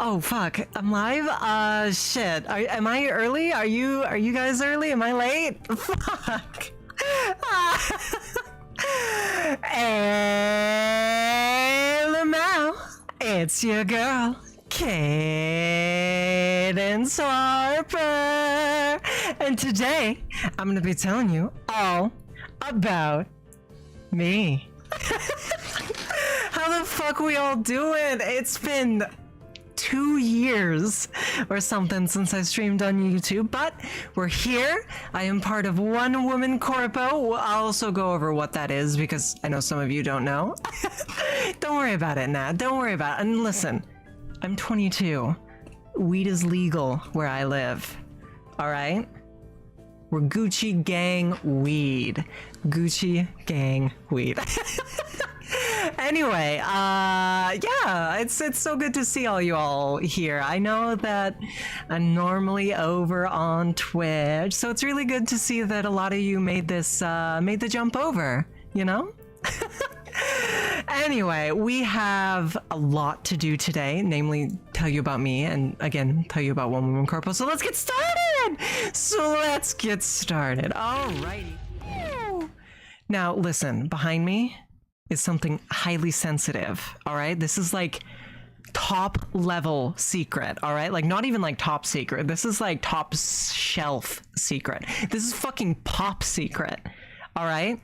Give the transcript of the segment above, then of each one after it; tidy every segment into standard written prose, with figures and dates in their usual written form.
Oh fuck, I'm live? Shit. Am I early? Are you guys early? Am I late? Fuck. Hey, Lamau. It's your girl, Cadence Harper. And today, I'm gonna be telling you all about me. How the fuck we all doing? It's been 2 years or something since I streamed on YouTube, but we're here. I am part of One Woman Corpo. I'll also go over what that is because I know some of you don't know. Don't worry about it, Nat. Don't worry about it. And listen, I'm 22. Weed is legal where I live. All right? We're Gucci gang weed. Gucci gang weed. Anyway, yeah, it's so good to see all you all here. I know that I'm normally over on Twitch, so it's really good to see that a lot of you made the jump over, you know? Anyway, we have a lot to do today, namely tell you about me and again, tell you about One Woman Corpo. So let's get started! Alrighty. Now, listen, behind me is something highly sensitive, all right? This is like top level secret, all right? Like not even like top secret. This is like top shelf secret. This is fucking pop secret, all right?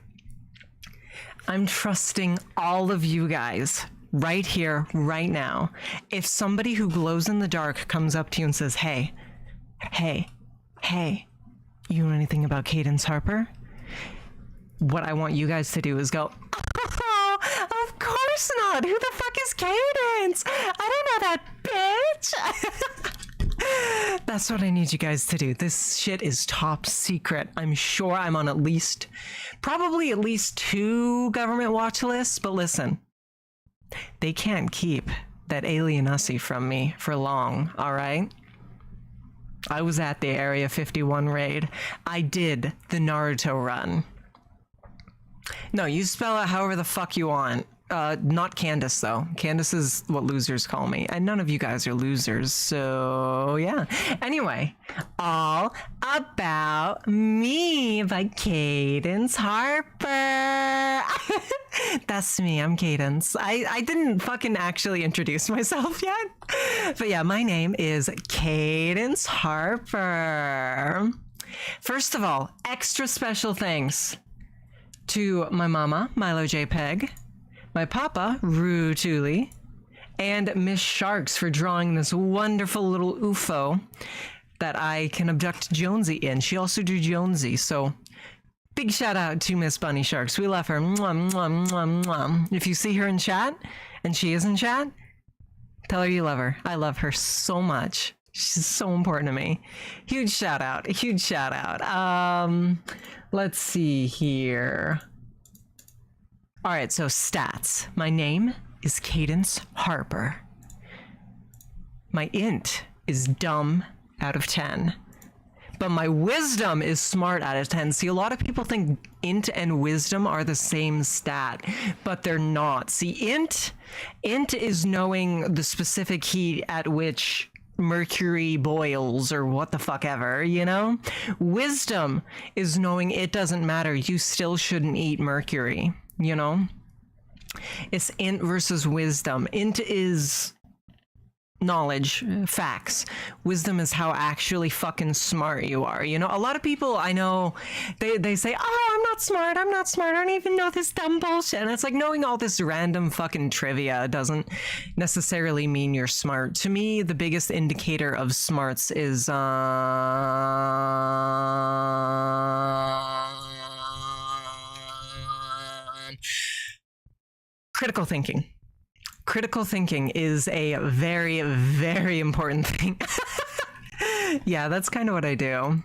I'm trusting all of you guys right here, right now. If somebody who glows in the dark comes up to you and says, hey, you know anything about Cadence Harper? What I want you guys to do is go, oh, of course not. Who the fuck is Cadence? I don't know that bitch. That's what I need you guys to do. This shit is top secret. I'm sure I'm on probably at least 2 government watch lists, but listen, they can't keep that alien Ussie from me for long, all right? I was at the Area 51 raid. I did the Naruto run. No, you spell it however the fuck you want. Not Candace, though. Candace is what losers call me. And none of you guys are losers, so yeah. Anyway, all about me by Cadence Harper. That's me, I'm Cadence. I didn't fucking actually introduce myself yet. But yeah, my name is Cadence Harper. First of all, extra special thanks to my mama, Milo JPEG, my papa, Rue Tooley, and Miss Sharks for drawing this wonderful little UFO that I can abduct Jonesy in. She also drew Jonesy, so big shout out to Miss Bunny Sharks. We love her. Mwah, mwah, mwah, mwah. If you see her in chat, and she is in chat, tell her you love her. I love her so much. She's so important to me. Huge shout out. Let's see here. All right, so stats. My name is Cadence Harper. My int is dumb out of 10. But my wisdom is smart out of 10. See, a lot of people think int and wisdom are the same stat, but they're not. See, int is knowing the specific heat at which mercury boils or what the fuck ever, you know? Wisdom is knowing it doesn't matter. You still shouldn't eat mercury, you know? It's int versus wisdom. Int is knowledge, facts. Wisdom is how actually fucking smart you are, you know? A lot of people I know, they say, oh, I'm not smart, I don't even know this dumb bullshit. And it's like, knowing all this random fucking trivia doesn't necessarily mean you're smart. To me, the biggest indicator of smarts is critical thinking. Critical thinking is a very, very important thing. Yeah, that's kind of what I do.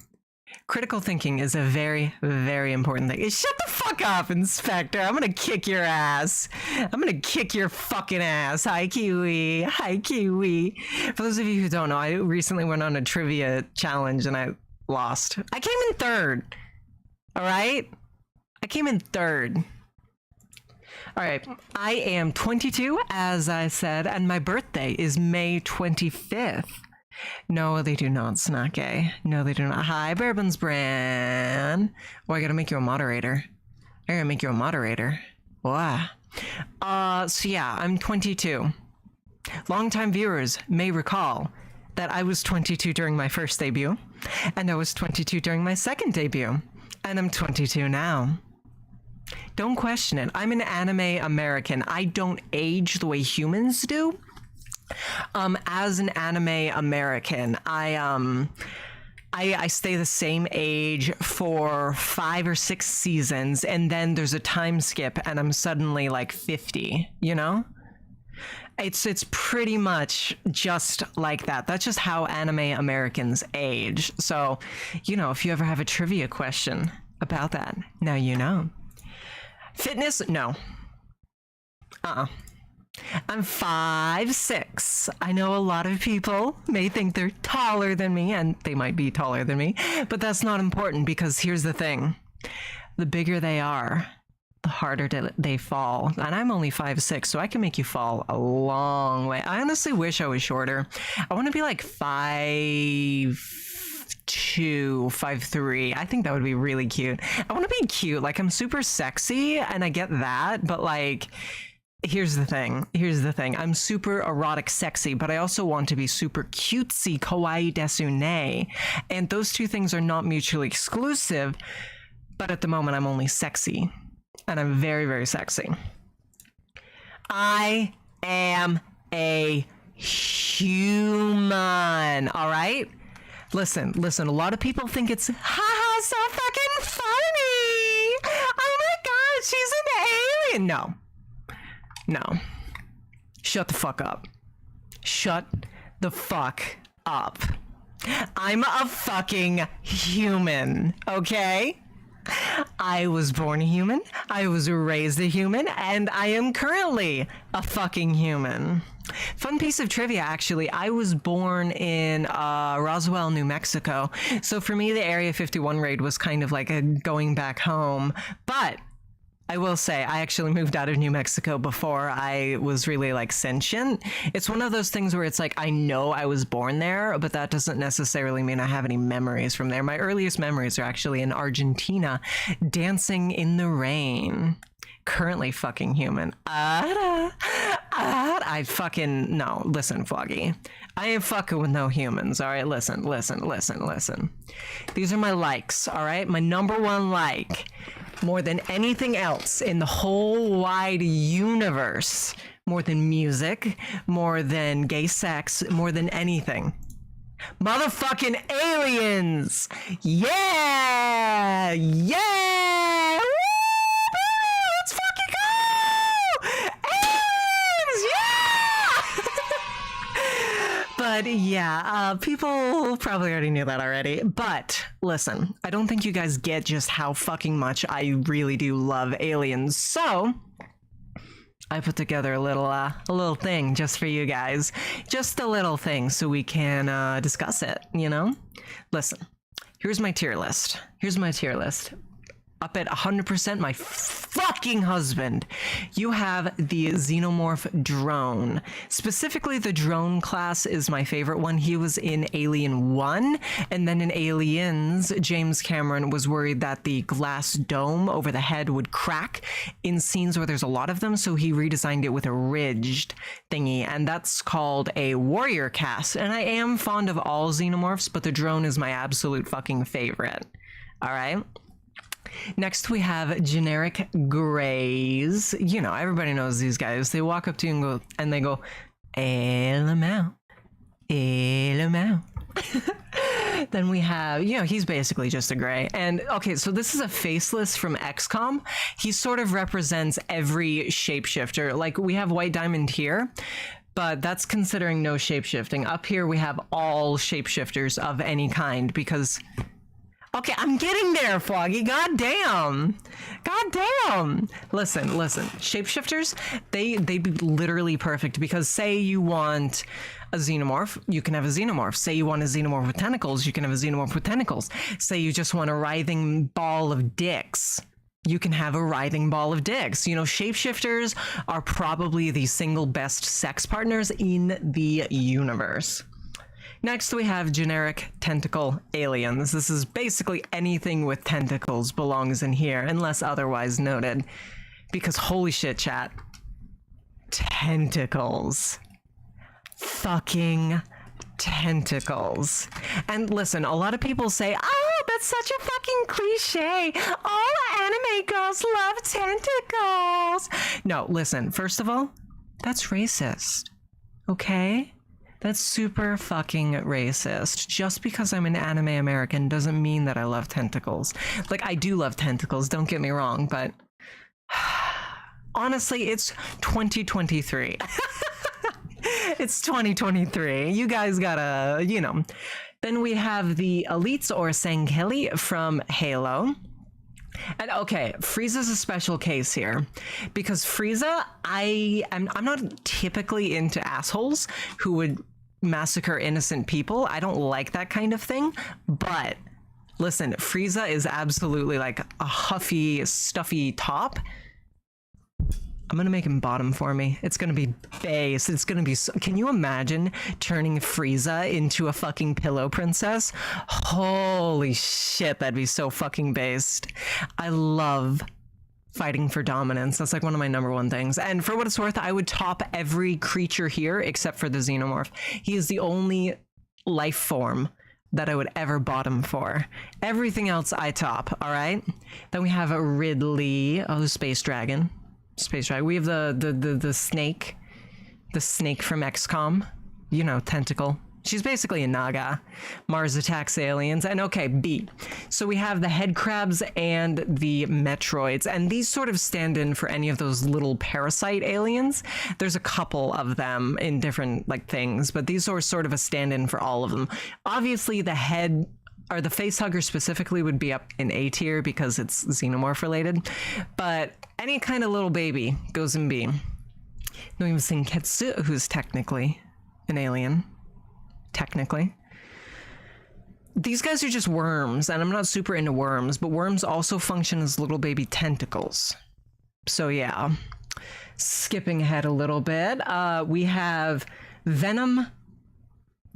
Critical thinking is a very, very important thing. Shut the fuck up, Inspector. I'm gonna kick your ass. I'm gonna kick your fucking ass. Hi, Kiwi. Hi, Kiwi. For those of you who don't know, I recently went on a trivia challenge and I lost. I came in 3rd. All right? I came in 3rd. All right. I am 22, as I said, and my birthday is May 25th. No, they do not, Snake. No, they do not. Hi, Bourbon's Brand. Oh, I gotta make you a moderator. I gotta make you a moderator. Wow. So yeah, I'm 22. Longtime viewers may recall that I was 22 during my first debut, and I was 22 during my second debut, and I'm 22 now. Don't question it. I'm an anime American. I don't age the way humans do. As an anime American, I stay the same age for 5 or 6 seasons, and then there's a time skip, and I'm suddenly like 50. You know, it's pretty much just like that. That's just how anime Americans age. So, you know, if you ever have a trivia question about that, now you know. Fitness? No. I'm 5'6". I know a lot of people may think they're taller than me, and they might be taller than me, but that's not important, because here's the thing. The bigger they are, the harder they fall. And I'm only 5'6", so I can make you fall a long way. I honestly wish I was shorter. I want to be like 5'2", 5'3". I think that would be really cute. I want to be cute. Like, I'm super sexy, and I get that, but like, here's the thing. I'm super erotic sexy, but I also want to be super cutesy kawaii desune. And those two things are not mutually exclusive, but at the moment I'm only sexy. And I'm very, very sexy. I am a human, all right? Listen, a lot of people think it's, haha, so fucking funny. Oh my God, she's an alien. No. Shut the fuck up. Shut the fuck up. I'm a fucking human, okay? I was born a human, I was raised a human, and I am currently a fucking human. Fun piece of trivia, actually. I was born in Roswell, New Mexico. So for me, the Area 51 raid was kind of like a going back home. But I will say, I actually moved out of New Mexico before I was really like sentient. It's one of those things where it's like, I know I was born there, but that doesn't necessarily mean I have any memories from there. My earliest memories are actually in Argentina, dancing in the rain. Currently fucking human. I fucking, no, listen, Foggy. I ain't fucking with no humans, all right? Listen. These are my likes, all right? My number one like. More than anything else in the whole wide universe, more than music, more than gay sex, more than anything. Motherfucking aliens! Yeah! Yeah! Woo! Let's fucking go! Aliens! Yeah! But yeah, people probably already knew that already. But listen, I don't think you guys get just how fucking much I really do love aliens. So I put together a little thing just for you guys. Just a little thing so we can discuss it, you know? Listen, here's my tier list. Up at 100%, my fucking husband. You have the Xenomorph drone. Specifically, the drone class is my favorite one. He was in Alien 1, and then in Aliens, James Cameron was worried that the glass dome over the head would crack in scenes where there's a lot of them, so he redesigned it with a ridged thingy, and that's called a warrior cast. And I am fond of all Xenomorphs, but the drone is my absolute fucking favorite. All right? Next, we have generic grays. You know, everybody knows these guys. They walk up to you and they go, "Hello, hello." Then we have, you know, he's basically just a gray. And okay, so this is a faceless from XCOM. He sort of represents every shapeshifter. Like, we have White Diamond here, but that's considering no shapeshifting. Up here, we have all shapeshifters of any kind because... Okay, I'm getting there, Foggy. God damn. Listen. Shapeshifters, they'd be literally perfect because say you want a xenomorph, you can have a xenomorph. Say you want a xenomorph with tentacles, you can have a xenomorph with tentacles. Say you just want a writhing ball of dicks, you can have a writhing ball of dicks. You know, shapeshifters are probably the single best sex partners in the universe. Next, we have generic tentacle aliens. This is basically anything with tentacles belongs in here, unless otherwise noted. Because holy shit, chat. Tentacles. Fucking tentacles. And listen, a lot of people say, oh, that's such a fucking cliche. All anime girls love tentacles. No, listen, first of all, that's racist. Okay? That's super fucking racist. Just because I'm an anime American doesn't mean that I love tentacles. Like, I do love tentacles, don't get me wrong, but honestly, it's 2023. It's 2023. You guys gotta, you know. Then we have the elites or Sangheili from Halo. And okay, Frieza's a special case here because Frieza, I'm not typically into assholes who would massacre innocent people. I don't like that kind of thing. But listen, Frieza is absolutely like a huffy, stuffy top. I'm gonna make him bottom for me. It's gonna be base. It's gonna be so, can you imagine turning Frieza into a fucking pillow princess? Holy shit, that'd be so fucking based. I love fighting for dominance. That's like one of my number one things. And for what it's worth, I would top every creature here except for the xenomorph. He is the only life form that I would ever bottom for. Everything else I top, all right? Then we have a Ridley, the space dragon. We have the snake from XCOM, you know, tentacle. She's basically a Naga. Mars attacks aliens. And okay, B. So we have the head crabs and the Metroids, and these sort of stand in for any of those little parasite aliens. There's a couple of them in different like things, but these are sort of a stand-in for all of them. Obviously, the head or the facehugger specifically would be up in A tier because it's xenomorph related, but any kind of little baby goes in B. Then we have Senketsu, who's technically an alien. Technically. These guys are just worms, and I'm not super into worms, but worms also function as little baby tentacles. So yeah, skipping ahead a little bit, we have Venom,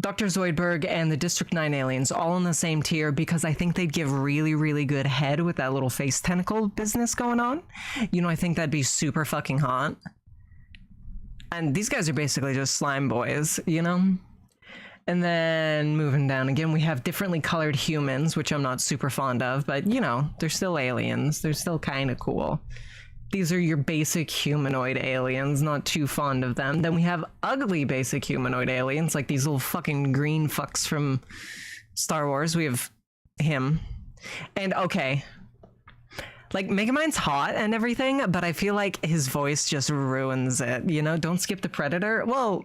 Dr. Zoidberg, and the District 9 aliens all in the same tier because I think they'd give really, really good head with that little face tentacle business going on. You know, I think that'd be super fucking hot. And these guys are basically just slime boys, you know? And then moving down again, we have differently colored humans, which I'm not super fond of, but you know, they're still aliens. They're still kind of cool. These are your basic humanoid aliens, not too fond of them. Then we have ugly basic humanoid aliens, like these little fucking green fucks from Star Wars. We have him. And okay, like Megamind's hot and everything, but I feel like his voice just ruins it, you know? Don't skip the Predator. Well,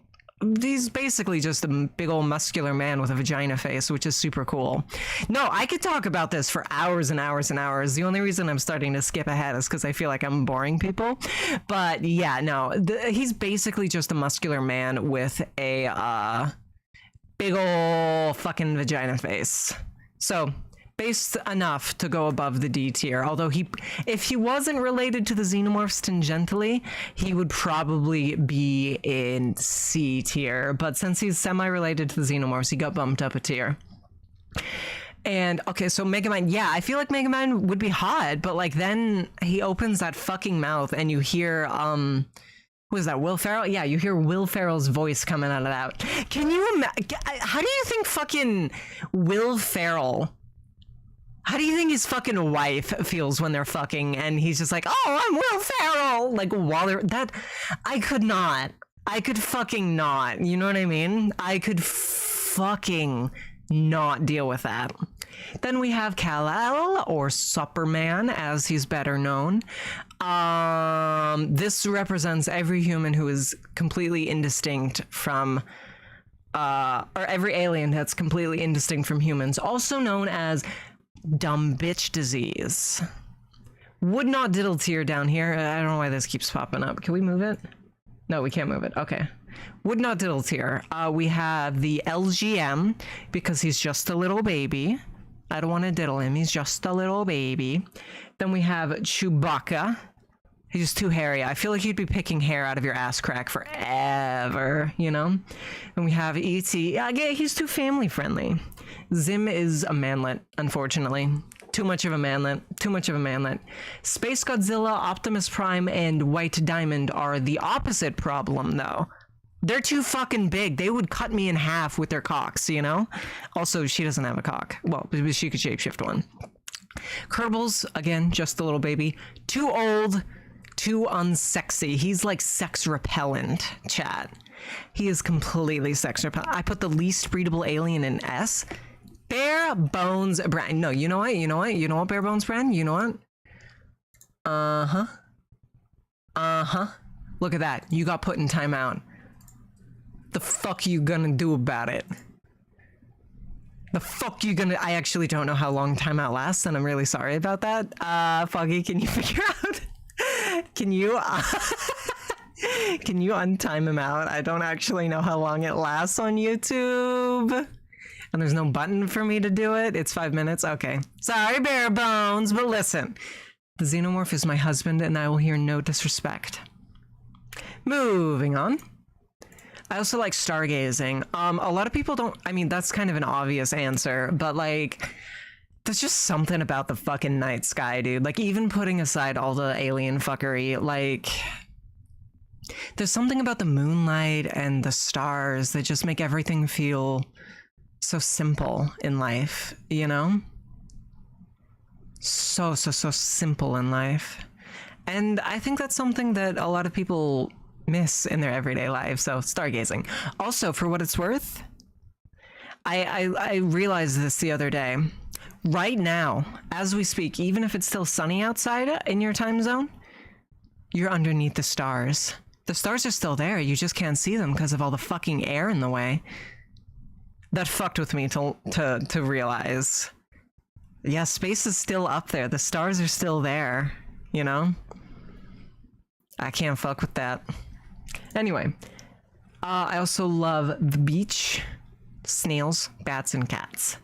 he's basically just a big old muscular man with a vagina face, which is super cool. No, I could talk about this for hours and hours and hours. The only reason I'm starting to skip ahead is because I feel like I'm boring people. But yeah, no, he's basically just a muscular man with a big old fucking vagina face. So based enough to go above the D tier, although if he wasn't related to the xenomorphs tangentially, he would probably be in C tier, but since he's semi-related to the xenomorphs, he got bumped up a tier. And okay, so Megamind, yeah, I feel like Megamind would be hot, but like then he opens that fucking mouth and you hear who is that, Will Ferrell? Yeah, you hear Will Ferrell's voice coming out of that. Can you imagine? How do you think fucking Will Ferrell, how do you think his fucking wife feels when they're fucking and he's just like, oh, I'm Will Ferrell? Like, while they're, that, I could fucking not, you know what I mean? I could fucking not deal with that. Then we have Kal-El, or Superman, as he's better known. This represents every human who is completely indistinct from, or every alien that's completely indistinct from humans, also known as dumb bitch disease. Would not diddle tier down here. I don't know why this keeps popping up. Can we move it? No, we can't move it. Okay. Would not diddle tier. We have the LGM because he's just a little baby. I don't want to diddle him. He's just a little baby. Then we have Chewbacca. He's just too hairy. I feel like you'd be picking hair out of your ass crack forever, you know? And we have E.T. Yeah, he's too family friendly. Zim is a manlet, unfortunately. Too much of a manlet. Too much of a manlet. Space Godzilla, Optimus Prime, and White Diamond are the opposite problem, though. They're too fucking big. They would cut me in half with their cocks, you know? Also, she doesn't have a cock. Well, she could shapeshift one. Kerbals, again, just a little baby. Too old. Too unsexy. He's like sex repellent, chat. He is completely sex repellent. I put the least breedable alien in S. Bare Bones Brand. No, you know what? You know what? You know what, Bare Bones Brand? You know what? Uh-huh. Uh-huh. Look at that. You got put in timeout. The fuck you gonna do about it? The fuck you gonna... I actually don't know how long timeout lasts, and I'm really sorry about that. Foggy, can you figure out... Can you untime him out? I don't actually know how long it lasts on YouTube. And there's no button for me to do it. It's 5 minutes. Okay. Sorry, Bare Bones, but listen. The Xenomorph is my husband, and I will hear no disrespect. Moving on. I also like stargazing. A lot of people don't... I mean, that's kind of an obvious answer, but like... There's just something about the fucking night sky, dude. Like, even putting aside all the alien fuckery, like... There's something about the moonlight and the stars that just make everything feel so simple in life, you know? So simple in life. And I think that's something that a lot of people miss in their everyday lives, so stargazing. Also, for what it's worth, I realized this the other day. Right now, as we speak, even if it's still sunny outside in your time zone, you're underneath the stars. The stars are still there, you just can't see them because of all the fucking air in the way. That fucked with me to realize. Yeah, space is still up there. The stars are still there, you know? I can't fuck with that. Anyway, I also love the beach, snails, bats, and cats.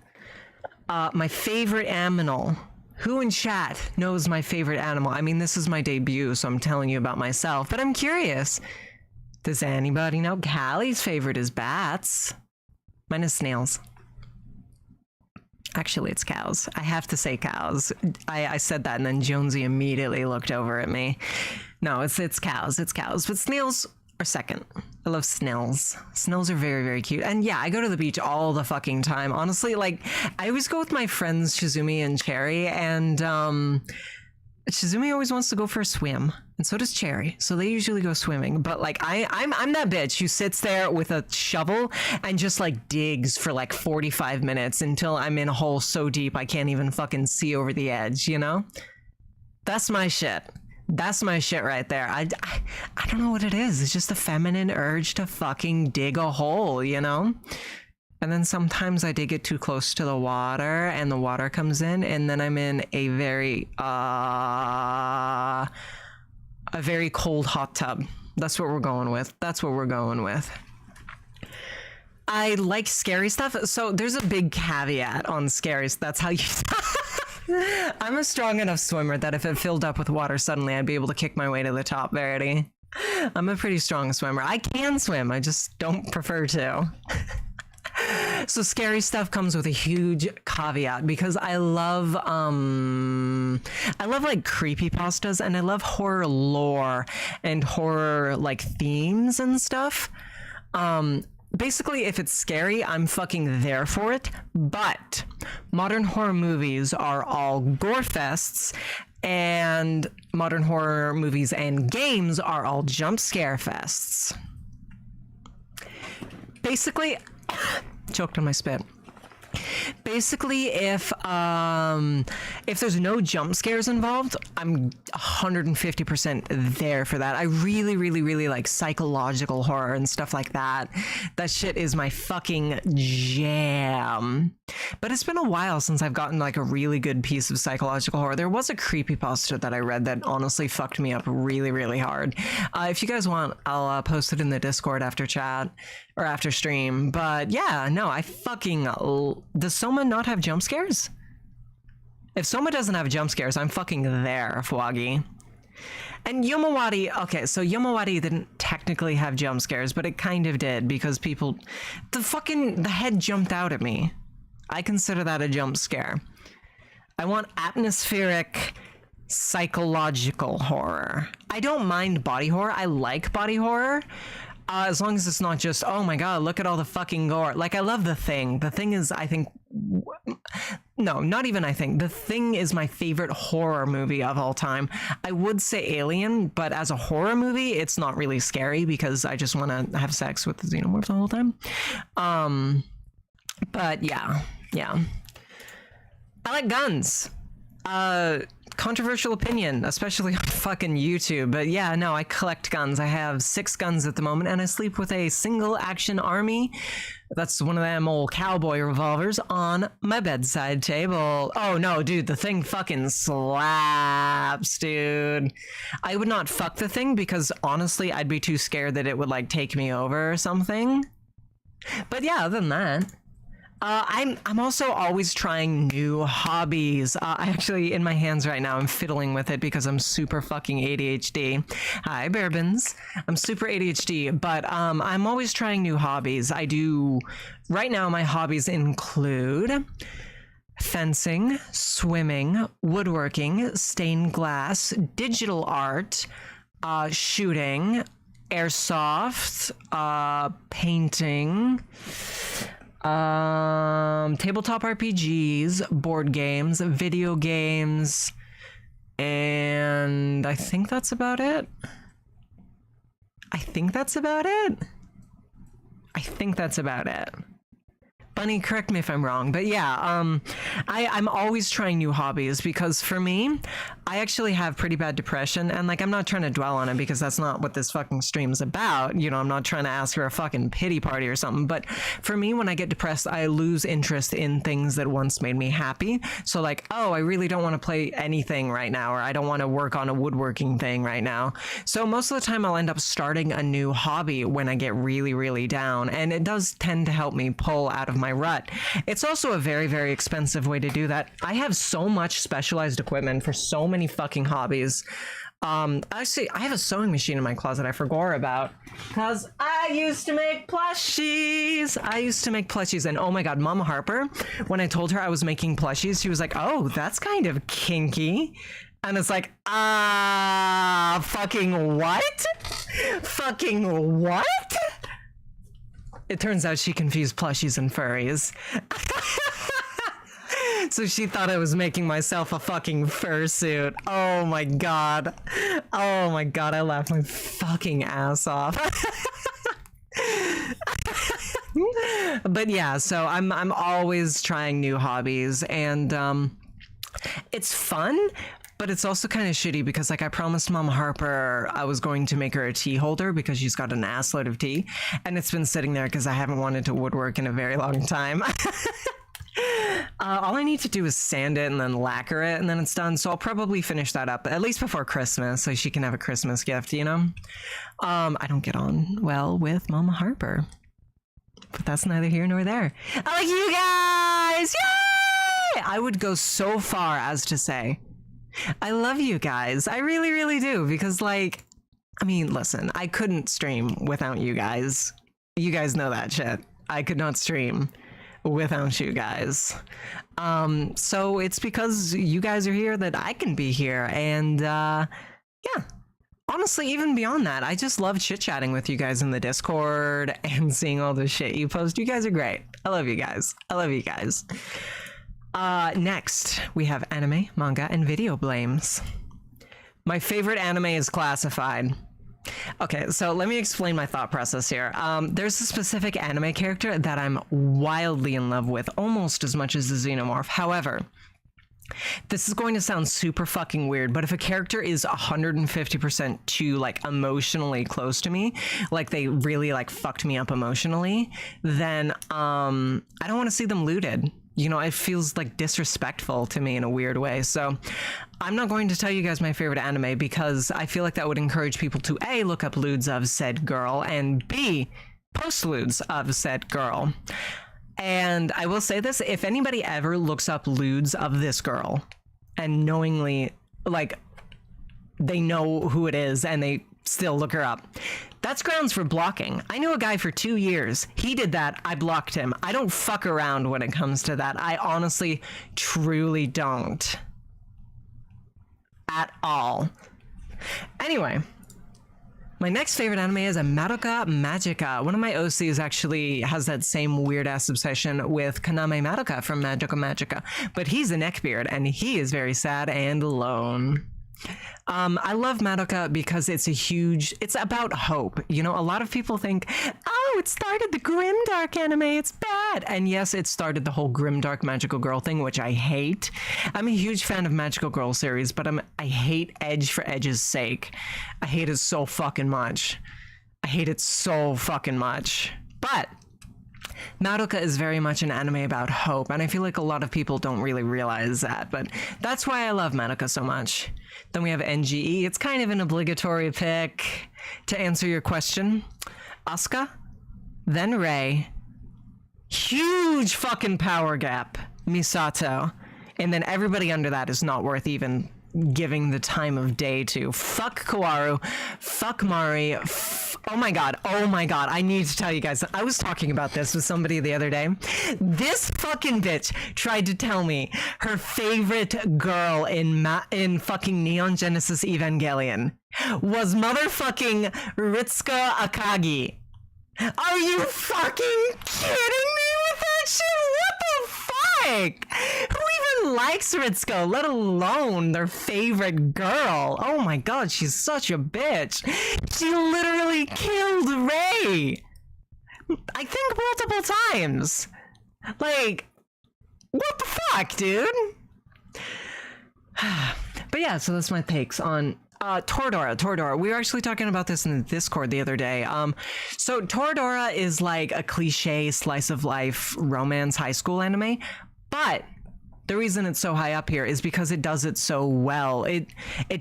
My favorite animal. Who in chat knows my favorite animal? I mean, this is my debut, so I'm telling you about myself, but I'm curious. Does anybody know? Callie's favorite is bats. Mine is snails. Actually, it's cows. I have to say cows. I said that, and then Jonesy immediately looked over at me. No, it's cows. It's cows. But snails are second. I love snails. Snails are very, very cute. And yeah, I go to the beach all the fucking time. Honestly, like, I always go with my friends Shizumi and Cherry, and Shizumi always wants to go for a swim, and so does Cherry. So they usually go swimming. But like, I'm that bitch who sits there with a shovel and just like digs for like 45 minutes until I'm in a hole so deep I can't even fucking see over the edge, you know? That's my shit. That's my shit right there. I don't know what it is. It's just a feminine urge to fucking dig a hole, you know? And then sometimes I dig it too close to the water and the water comes in, and then I'm in a very cold hot tub. That's what we're going with. That's what we're going with. I like scary stuff. So there's a big caveat on scary. That's how you... I'm a strong enough swimmer that if it filled up with water suddenly, I'd be able to kick my way to the top, Verity. I'm a pretty strong swimmer. I can swim, I just don't prefer to. So scary stuff comes with a huge caveat because I love like creepypastas, and I love horror lore and horror like themes and stuff. Basically, if it's scary, I'm fucking there for it. But modern horror movies are all gore fests, and modern horror movies and games are all jump scare fests. Basically, choked on my spit. Basically, if there's no jump scares involved, I'm 150% there for that. I really, really, really like psychological horror and stuff like that. That shit is my fucking jam. But it's been a while since I've gotten like a really good piece of psychological horror. There was a creepypasta that I read that honestly fucked me up really, really hard. If you guys want, I'll post it in the Discord after chat or after stream. But yeah, no, I fucking... Does Soma not have jump scares? If Soma doesn't have jump scares, I'm fucking there, Fwagi. And Yomawari, okay, so Yomawari didn't technically have jump scares, but it kind of did because the head jumped out at me. I consider that a jump scare. I want atmospheric, psychological horror. I don't mind body horror. I like body horror. As long as it's not just, oh my god, look at all the fucking gore. Like, I love The Thing. The Thing is, I think... No, not even I think. The Thing is my favorite horror movie of all time. I would say Alien, but as a horror movie, it's not really scary because I just want to have sex with the xenomorph the whole time. But yeah. I like guns. Controversial opinion, especially on fucking YouTube, but yeah, no, I collect guns. I have 6 guns at the moment, and I sleep with a single action army. That's one of them old cowboy revolvers on my bedside table. Oh no, dude, the Thing fucking slaps, dude. I would not fuck the Thing because honestly, I'd be too scared that it would like take me over or something. But yeah, other than that, I'm also always trying new hobbies. I actually, in my hands right now, I'm fiddling with it because I'm super fucking ADHD. Hi, Bearbins. I'm super ADHD, but I'm always trying new hobbies. Right now, my hobbies include fencing, swimming, woodworking, stained glass, digital art, shooting, airsoft, painting, tabletop RPGs, board games, video games, and I think that's about it. Bunny, correct me if I'm wrong, but yeah, I'm always trying new hobbies because for me, I actually have pretty bad depression, and like, I'm not trying to dwell on it because that's not what this fucking stream's about. You know, I'm not trying to ask for a fucking pity party or something, but for me, when I get depressed, I lose interest in things that once made me happy. So like, oh, I really don't want to play anything right now, or I don't want to work on a woodworking thing right now. So most of the time I'll end up starting a new hobby when I get really, really down, and it does tend to help me pull out of my rut. It's also a very, very expensive way to do that. I have so much specialized equipment for so many fucking hobbies. Actually, I have a sewing machine in my closet I forgot about because I used to make plushies. And oh my god, Mama Harper, when I told her I was making plushies, she was like, oh, that's kind of kinky. And it's like, fucking what? Fucking what? It turns out she confused plushies and furries. So she thought I was making myself a fucking fursuit. Oh my god. I laughed my fucking ass off. But yeah, so I'm always trying new hobbies, and it's fun. But it's also kind of shitty because, like, I promised Mama Harper I was going to make her a tea holder because she's got an ass load of tea. And it's been sitting there because I haven't wanted to woodwork in a very long time. All I need to do is sand it and then lacquer it, and then it's done. So I'll probably finish that up, at least before Christmas, so she can have a Christmas gift, you know? I don't get on well with Mama Harper. But that's neither here nor there. I like you guys! Yay! I would go so far as to say, I love you guys. I really, really do. Because, like, I mean, listen, I couldn't stream without you guys. You guys know that shit. I could not stream without you guys. So it's because you guys are here that I can be here. And, yeah. Honestly, even beyond that, I just love chit-chatting with you guys in the Discord and seeing all the shit you post. You guys are great. I love you guys. Next, we have anime, manga, and video blames. My favorite anime is Classified. Okay, so let me explain my thought process here. There's a specific anime character that I'm wildly in love with, almost as much as the Xenomorph. However, this is going to sound super fucking weird, but if a character is 150% too, like, emotionally close to me, like they really, like, fucked me up emotionally, then I don't want to see them looted. You know, it feels like disrespectful to me in a weird way. So I'm not going to tell you guys my favorite anime because I feel like that would encourage people to A, look up lewds of said girl, and B, post lewds of said girl. And I will say this, if anybody ever looks up lewds of this girl, and knowingly, like, they know who it is and they still look her up. That's grounds for blocking. I knew a guy for 2 years. He did that. I blocked him. I don't fuck around when it comes to that. I honestly, truly don't. At all. Anyway, my next favorite anime is Madoka Magica. One of my OCs actually has that same weird ass obsession with Kaname Madoka from Madoka Magica, but he's a neckbeard and he is very sad and alone. I love Madoka because it's about hope. You know, a lot of people think, oh, it started the grimdark anime, it's bad. And yes, it started the whole grimdark magical girl thing, which I hate. I'm a huge fan of magical girl series, but I hate Edge for Edge's sake. I hate it so fucking much. I hate it so fucking much. But Madoka is very much an anime about hope, and I feel like a lot of people don't really realize that, but that's why I love Madoka so much. Then we have NGE. It's kind of an obligatory pick to answer your question. Asuka, then Rei, huge fucking power gap, Misato, and then everybody under that is not worth even giving the time of day to. Fuck Kawaru, fuck Mari, oh my god, I need to tell you guys, I was talking about this with somebody the other day. This fucking bitch tried to tell me her favorite girl in fucking Neon Genesis Evangelion was motherfucking Ritsuko Akagi. Are you fucking kidding me with that shit? What the fuck? Who even likes Ritsuko, let alone their favorite girl? Oh my god, she's such a bitch. She literally killed Rei. I think multiple times. Like, what the fuck, dude? But yeah, so that's my takes on Toradora. We were actually talking about this in the Discord the other day. So Toradora is like a cliche slice of life romance high school anime, but the reason it's so high up here is because it does it so well. It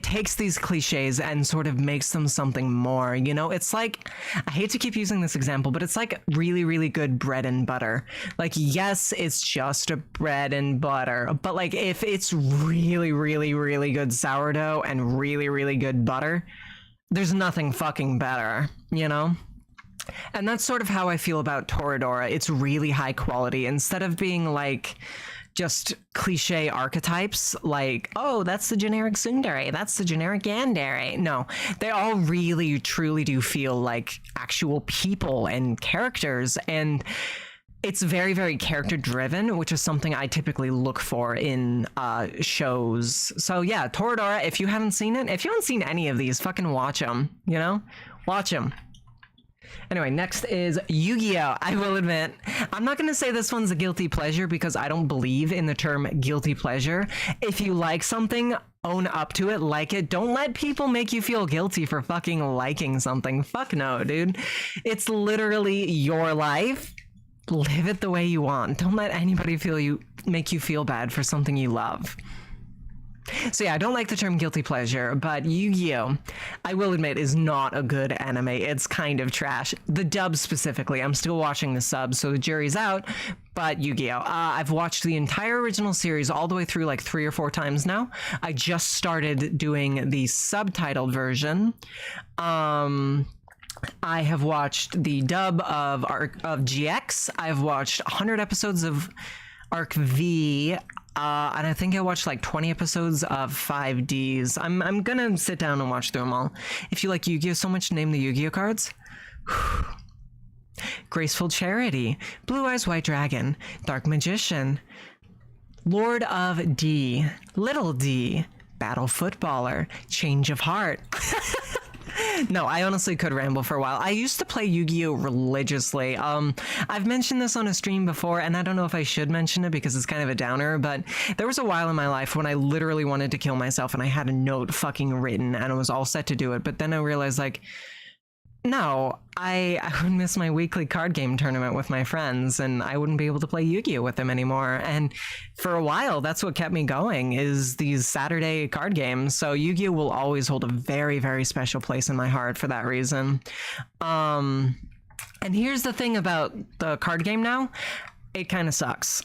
takes these cliches and sort of makes them something more, you know? It's like, I hate to keep using this example, but it's like really, really good bread and butter. Like, yes, it's just a bread and butter, but like if it's really, really, really good sourdough and really, really good butter, there's nothing fucking better, you know? And that's sort of how I feel about Toradora. It's really high quality. Instead of being like just cliche archetypes like, oh, that's the generic tsundere, that's the generic yandere. No, they all really truly do feel like actual people and characters, and it's very, very character driven, which is something I typically look for in shows. So yeah, Toradora, if you haven't seen any of these, fucking watch them, you know? Watch them. Anyway, next is Yu-Gi-Oh! I will admit, I'm not going to say this one's a guilty pleasure because I don't believe in the term guilty pleasure. If you like something, own up to it, like it. Don't let people make you feel guilty for fucking liking something. Fuck no, dude. It's literally your life. Live it the way you want. Don't let anybody make you feel bad for something you love. So yeah, I don't like the term guilty pleasure, but Yu-Gi-Oh! I will admit is not a good anime. It's kind of trash. The dub specifically, I'm still watching the sub, so the jury's out, but Yu-Gi-Oh! I've watched the entire original series all the way through like 3 or 4 times now. I just started doing the subtitled version. I have watched the dub of GX. I've watched 100 episodes of Arc V. And I think I watched like 20 episodes of 5Ds. I'm gonna sit down and watch through them all. If you like Yu-Gi-Oh so much, name the Yu-Gi-Oh cards. Graceful Charity, Blue Eyes White Dragon, Dark Magician, Lord of D, Little D, Battle Footballer, Change of Heart. No, I honestly could ramble for a while. I used to play Yu-Gi-Oh! Religiously. I've mentioned this on a stream before, and I don't know if I should mention it because it's kind of a downer, but there was a while in my life when I literally wanted to kill myself and I had a note fucking written and I was all set to do it, but then I realized, like, no, I would miss my weekly card game tournament with my friends and I wouldn't be able to play Yu-Gi-Oh! With them anymore. And for a while, that's what kept me going, is these Saturday card games. So Yu-Gi-Oh! Will always hold a very, very special place in my heart for that reason. And here's the thing about the card game now. It kind of sucks.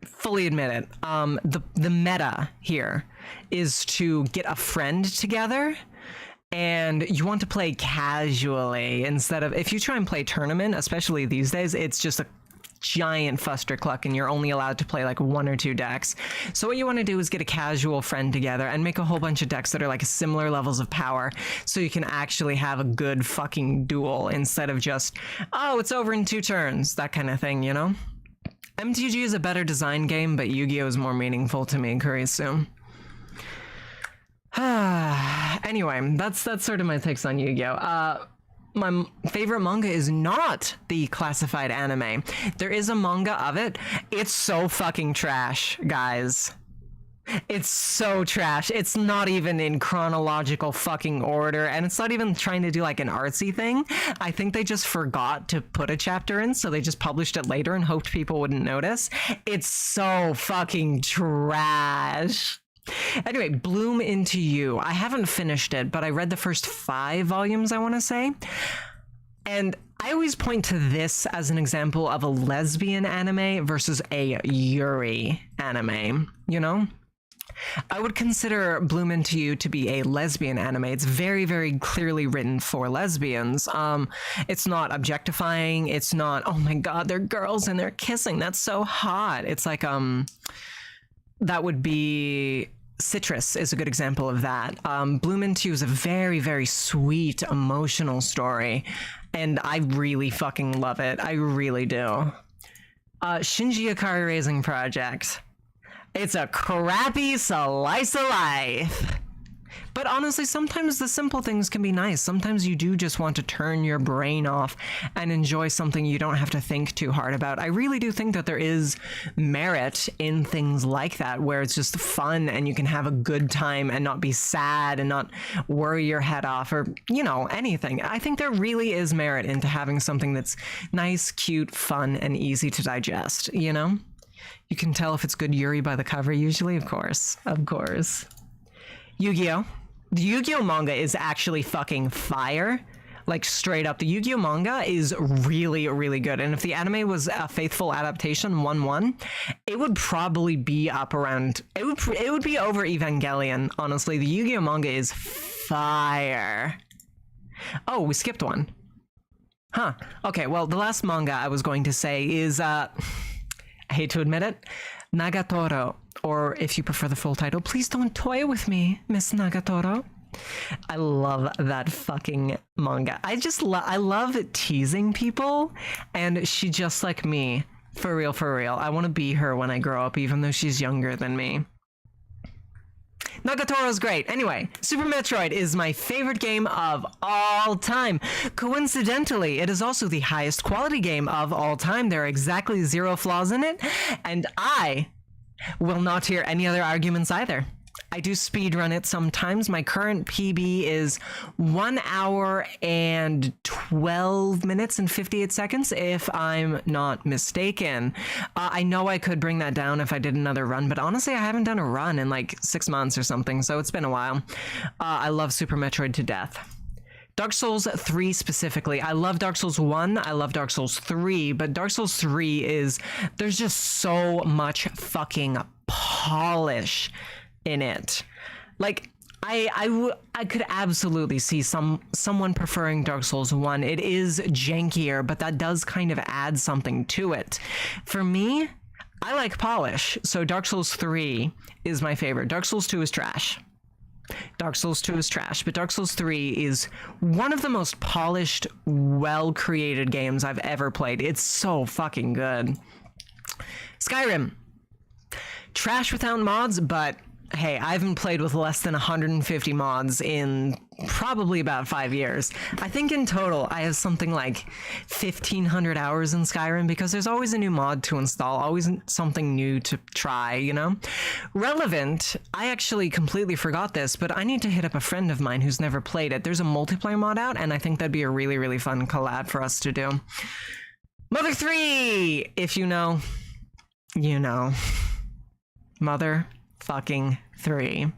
fully admit it. The meta here is to get a friend together, and you want to play casually instead of, if you try and play tournament, especially these days, it's just a giant fustercluck and you're only allowed to play like 1 or 2 decks. So what you want to do is get a casual friend together and make a whole bunch of decks that are like similar levels of power, so you can actually have a good fucking duel instead of just, oh, it's over in 2 turns, that kind of thing, you know? MTG is a better design game, but Yu-Gi-Oh is more meaningful to me, Kurisu. Anyway, that's sort of my takes on Yu-Gi-Oh. My favorite manga is not the classified anime. There is a manga of it. It's so fucking trash, guys. It's so trash. It's not even in chronological fucking order, and it's not even trying to do like an artsy thing. I think they just forgot to put a chapter in, so they just published it later and hoped people wouldn't notice. It's so fucking trash. Anyway, Bloom Into You. I haven't finished it, but I read the first 5 volumes, I want to say. And I always point to this as an example of a lesbian anime versus a Yuri anime, you know? I would consider Bloom Into You to be a lesbian anime. It's very, very clearly written for lesbians. It's not objectifying. It's not, oh my god, they're girls and they're kissing. That's so hot. It's like, that would be... Citrus is a good example of that. Bloom Into You is a very, very sweet, emotional story, and I really fucking love it. I really do. Shinji Ikari Raising Project. It's a crappy slice of life. But honestly, sometimes the simple things can be nice. Sometimes you do just want to turn your brain off and enjoy something you don't have to think too hard about. I really do think that there is merit in things like that, where it's just fun and you can have a good time and not be sad and not worry your head off, or, you know, anything. I think there really is merit into having something that's nice, cute, fun, and easy to digest, you know? You can tell if it's good Yuri by the cover usually, of course. Of course. Yu-Gi-Oh! The Yu-Gi-Oh manga is actually fucking fire. Like, straight up. The Yu-Gi-Oh manga is really, really good. And if the anime was a faithful adaptation, 1-1, it would probably be up around... It would be over Evangelion, honestly. The Yu-Gi-Oh manga is fire. Oh, we skipped one. Huh. Okay, well, the last manga I was going to say is, I hate to admit it, Nagatoro. Or if you prefer the full title, Please Don't Toy With Me, Miss Nagatoro. I love that fucking manga. I love teasing people, and she just like me. For real, for real. I want to be her when I grow up, even though she's younger than me. Nagatoro's great. Anyway, Super Metroid is my favorite game of all time. Coincidentally, it is also the highest quality game of all time. There are exactly 0 flaws in it, and I will not hear any other arguments either. I do speedrun it sometimes. My current PB is 1 hour and 12 minutes and 58 seconds, if I'm not mistaken. I know I could bring that down if I did another run, but honestly, I haven't done a run in like 6 months or something, so it's been a while. I love Super Metroid to death. Dark Souls 3 specifically. I love Dark Souls 1, I love Dark Souls 3, but Dark Souls 3 is, there's just so much fucking polish in it. Like, I could absolutely see someone preferring Dark Souls 1. It is jankier, but that does kind of add something to it. For me, I like polish, so Dark Souls 3 is my favorite. Dark Souls 2 is trash. Dark Souls 2 is trash, but Dark Souls 3 is one of the most polished, well-created games I've ever played. It's so fucking good. Skyrim. Trash without mods, but hey, I haven't played with less than 150 mods in probably about 5 years. I think in total I have something like 1,500 hours in Skyrim, because there's always a new mod to install, always something new to try, you know? Relevant, I actually completely forgot this, but I need to hit up a friend of mine who's never played it. There's a multiplayer mod out, and I think that'd be a really, really fun collab for us to do. Mother 3! If you know, you know. Mother fucking 3.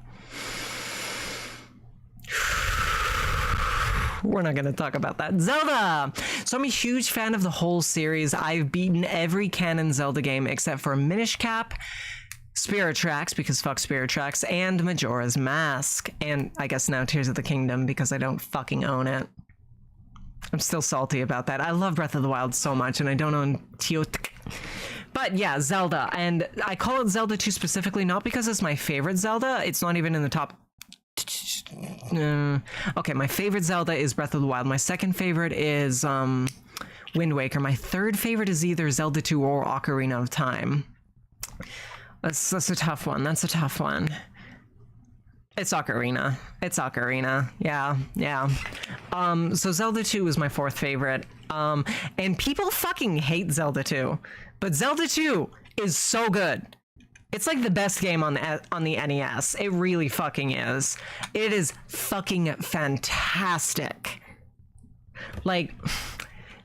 we're not going to talk about that. Zelda! So I'm a huge fan of the whole series. I've beaten every canon Zelda game except for Minish Cap, Spirit Tracks, because fuck Spirit Tracks, and Majora's Mask. And I guess now Tears of the Kingdom, because I don't fucking own it. I'm still salty about that. I love Breath of the Wild so much, and I don't own Teotihuacan. But yeah, Zelda. And I call it Zelda 2 specifically, not because it's my favorite Zelda. It's not even in the top... okay, my favorite Zelda is Breath of the Wild. My second favorite is Wind Waker. My third favorite is either Zelda 2 or Ocarina of Time. That's a tough one. That's a tough one. It's Ocarina. It's Ocarina. Yeah, yeah. So Zelda 2 is my fourth favorite. And people fucking hate Zelda 2. But Zelda 2 is so good. It's like the best game on the NES. It really fucking is. It is fucking fantastic. Like,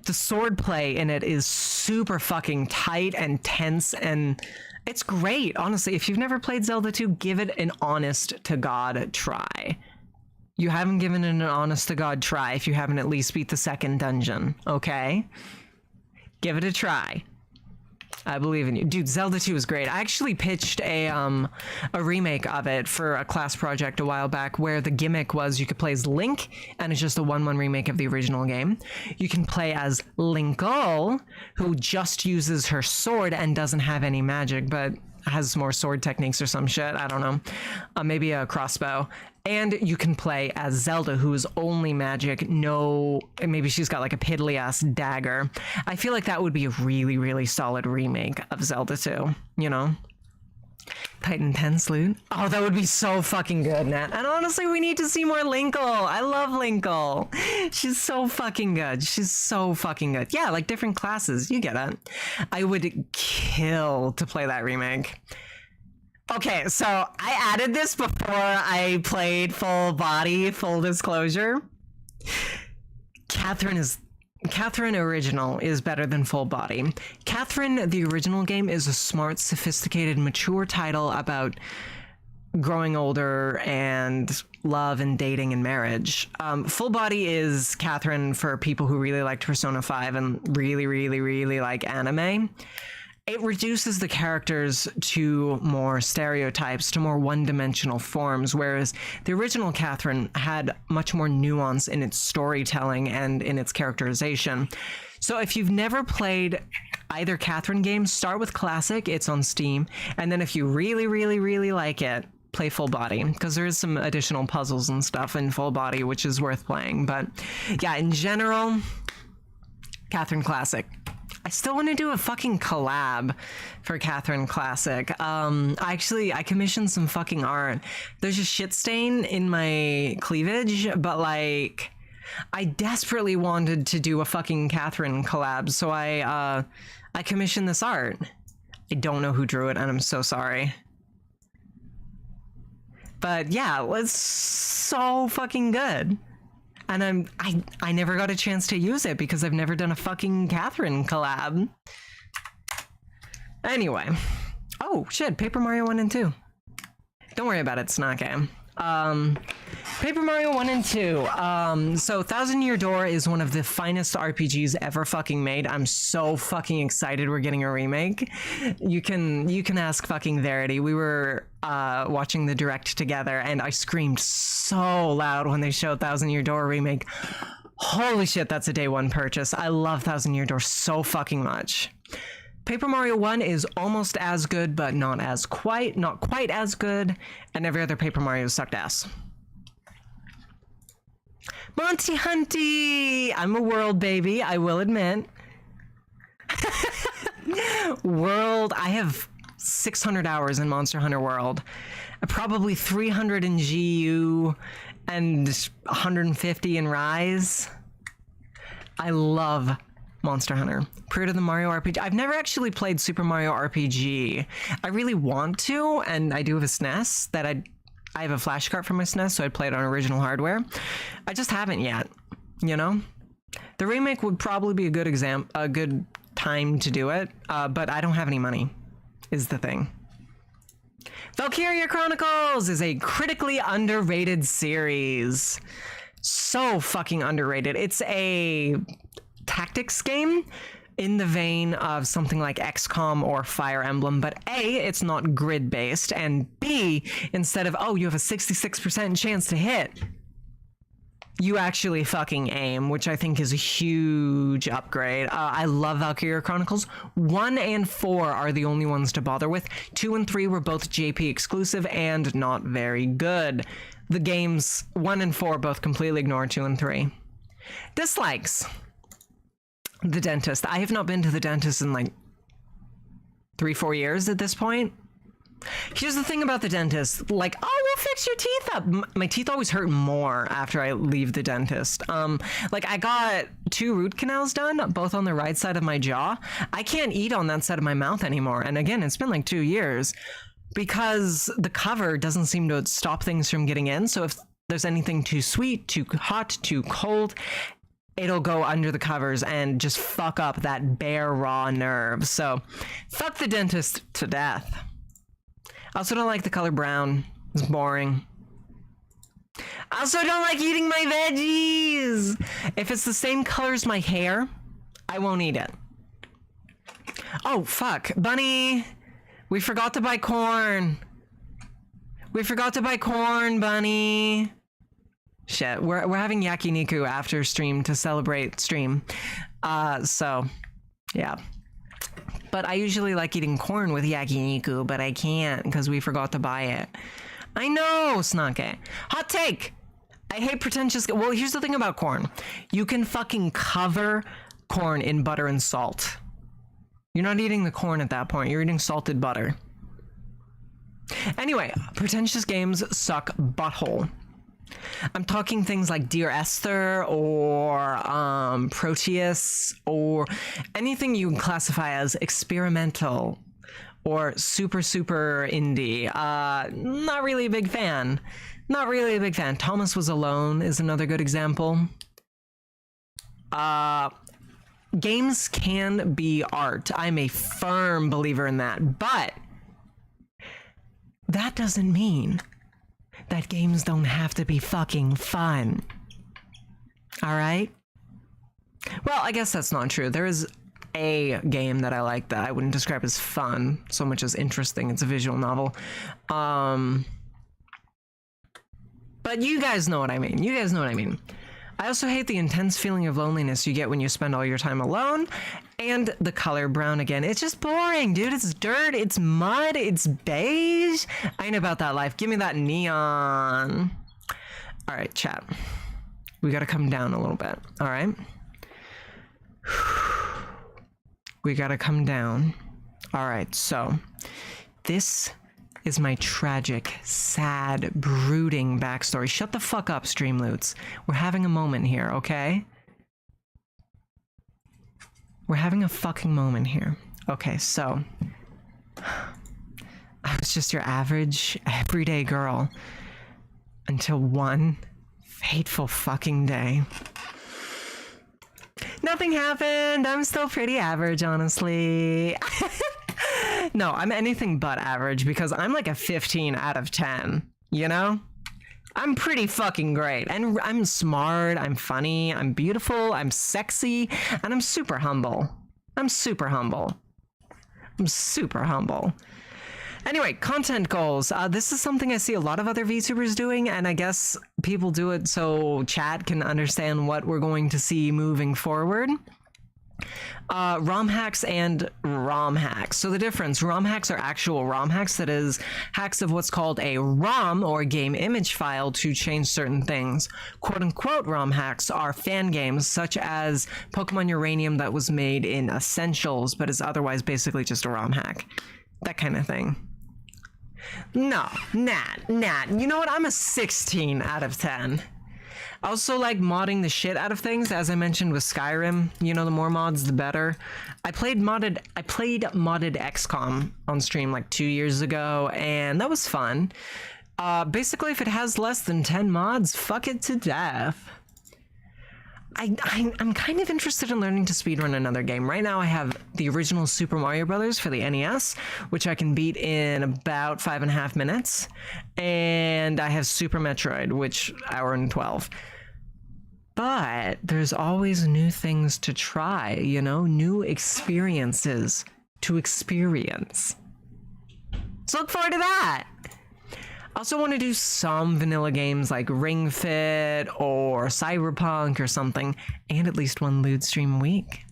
the swordplay in it is super fucking tight and tense, and it's great. Honestly, if you've never played Zelda 2, give it an honest to God try. You haven't given it an honest to God try if you haven't at least beat the second dungeon, okay? Give it a try. I believe in you. Dude, Zelda 2 is great. I actually pitched a remake of it for a class project a while back, where the gimmick was you could play as Link, and it's just a 1-1 remake of the original game. You can play as Linkle, who just uses her sword and doesn't have any magic, but has more sword techniques or some shit. I don't know. Maybe a crossbow. And you can play as Zelda, who is only magic, no... Maybe she's got like a piddly-ass dagger. I feel like that would be a really, really solid remake of Zelda 2, you know? Titan 10 Sloot. Oh, that would be so fucking good, Nat. And honestly, we need to see more Linkle. I love Linkle. She's so fucking good. She's so fucking good. Yeah, like different classes. You get it. I would kill to play that remake. Okay, so I added this before I played full body, full disclosure. Catherine original is better than full body. Catherine, the original game, is a smart, sophisticated, mature title about growing older and love and dating and marriage. Full body is Catherine for people who really liked Persona 5 and really, really, really like anime. It reduces the characters to more stereotypes, to more one-dimensional forms, whereas the original Catherine had much more nuance in its storytelling and in its characterization. So if you've never played either Catherine game, start with Classic, it's on Steam, and then if you really, really, really like it, play Full Body, because there is some additional puzzles and stuff in Full Body, which is worth playing. But yeah, in general, Catherine Classic. I still want to do a fucking collab for Catherine Classic. I commissioned some fucking art. There's a shit stain in my cleavage, but like, I desperately wanted to do a fucking Catherine collab, so I commissioned this art. I don't know who drew it, and I'm so sorry. But yeah, it's so fucking good. And I never got a chance to use it because I've never done a fucking Catherine collab. Anyway. Oh, shit, Paper Mario 1 and 2. Don't worry about it, it's not game. Paper Mario 1 and 2. So Thousand Year Door is one of the finest RPGs ever fucking made. I'm so fucking excited we're getting a remake. You can ask fucking Verity. We were watching the direct together and I screamed so loud when they showed Thousand Year Door remake. Holy shit, that's a day one purchase. I love Thousand Year Door so fucking much. Paper Mario 1 is almost as good, but not quite as good, and every other Paper Mario sucked ass. Monty Hunty! I'm a world baby, I will admit. World, I have 600 hours in Monster Hunter World. Probably 300 in GU and 150 in Rise. I love Monster Hunter. Prior to the Mario RPG. I've never actually played Super Mario RPG. I really want to, and I do have a SNES that I have a flash cart for my SNES, so I'd play it on original hardware. I just haven't yet, you know? The remake would probably be a good time to do it, but I don't have any money, is the thing. Valkyria Chronicles is a critically underrated series. So fucking underrated. It's a tactics game in the vein of something like XCOM or Fire Emblem, but A, it's not grid based, and B, instead of, oh, you have a 66% chance to hit, you actually fucking aim, which I think is a huge upgrade. I love Valkyria Chronicles. 1 and 4 are the only ones to bother with. 2 and 3 were both JP exclusive and not very good. The games 1 and 4 both completely ignore 2 and 3. Dislikes. The dentist. I have not been to the dentist in like 3-4 years at this point. Here's the thing about the dentist, like, oh, we'll fix your teeth up. My teeth always hurt more after I leave the dentist. Like, I got 2 root canals done, both on the right side of my jaw. I can't eat on that side of my mouth anymore. And again, it's been like 2 years because the cover doesn't seem to stop things from getting in. So if there's anything too sweet, too hot, too cold, it'll go under the covers and just fuck up that bare raw nerve. So fuck the dentist to death. I also don't like the color brown. It's boring. I also don't like eating my veggies. If it's the same color as my hair, I won't eat it. Oh, fuck. Bunny, we forgot to buy corn. We forgot to buy corn, Bunny. Shit, we're having yakiniku after stream to celebrate stream. So, yeah. But I usually like eating corn with yakiniku, but I can't because we forgot to buy it. I know, Snake. Hot take. I hate pretentious. Well, here's the thing about corn. You can fucking cover corn in butter and salt. You're not eating the corn at that point. You're eating salted butter. Anyway, pretentious games suck butthole. I'm talking things like Dear Esther or Proteus or anything you can classify as experimental or super indie. Not really a big fan. Not really a big fan. Thomas Was Alone is another good example. Games can be art. I'm a firm believer in that, but that doesn't mean that games don't have to be fucking fun. All right? Well, I guess that's not true. There is a game that I like that I wouldn't describe as fun so much as interesting. It's a visual novel. But you guys know what I mean. You guys know what I mean. I also hate the intense feeling of loneliness you get when you spend all your time alone. And the color brown again. It's just boring, dude. It's dirt. It's mud. It's beige. I ain't about that life. Give me that neon. All right, chat. We got to come down a little bit. All right. We got to come down. All right. So this is my tragic, sad, brooding backstory. Shut the fuck up, Streamloots. We're having a moment here, okay? We're having a fucking moment here. Okay, so I was just your average, everyday girl until one fateful fucking day. Nothing happened. I'm still pretty average, honestly. No, I'm anything but average because I'm like a 15 out of 10, you know? I'm pretty fucking great. And I'm smart, I'm funny, I'm beautiful, I'm sexy, and I'm super humble. I'm super humble. I'm super humble. Anyway, content goals. This is something I see a lot of other VTubers doing, and I guess people do it so chat can understand what we're going to see moving forward. ROM hacks and ROM hacks. So the difference, ROM hacks are actual ROM hacks, that is, hacks of what's called a ROM or game image file to change certain things. Quote unquote ROM hacks are fan games such as Pokemon Uranium that was made in Essentials but is otherwise basically just a ROM hack. That kind of thing. No, nah. You know what? I'm a 16 out of 10. I also like modding the shit out of things, as I mentioned with Skyrim. You know, the more mods, the better. I played modded XCOM on stream like 2 years ago, and that was fun. Basically, if it has less than 10 mods, fuck it to death. I'm kind of interested in learning to speedrun another game. Right now I have the original Super Mario Brothers for the NES, which I can beat in about 5.5 minutes. And I have Super Metroid, which hour and 12. But there's always new things to try, you know, new experiences to experience. So look forward to that. I also want to do some vanilla games like Ring Fit or Cyberpunk or something, and at least one lewd stream a week.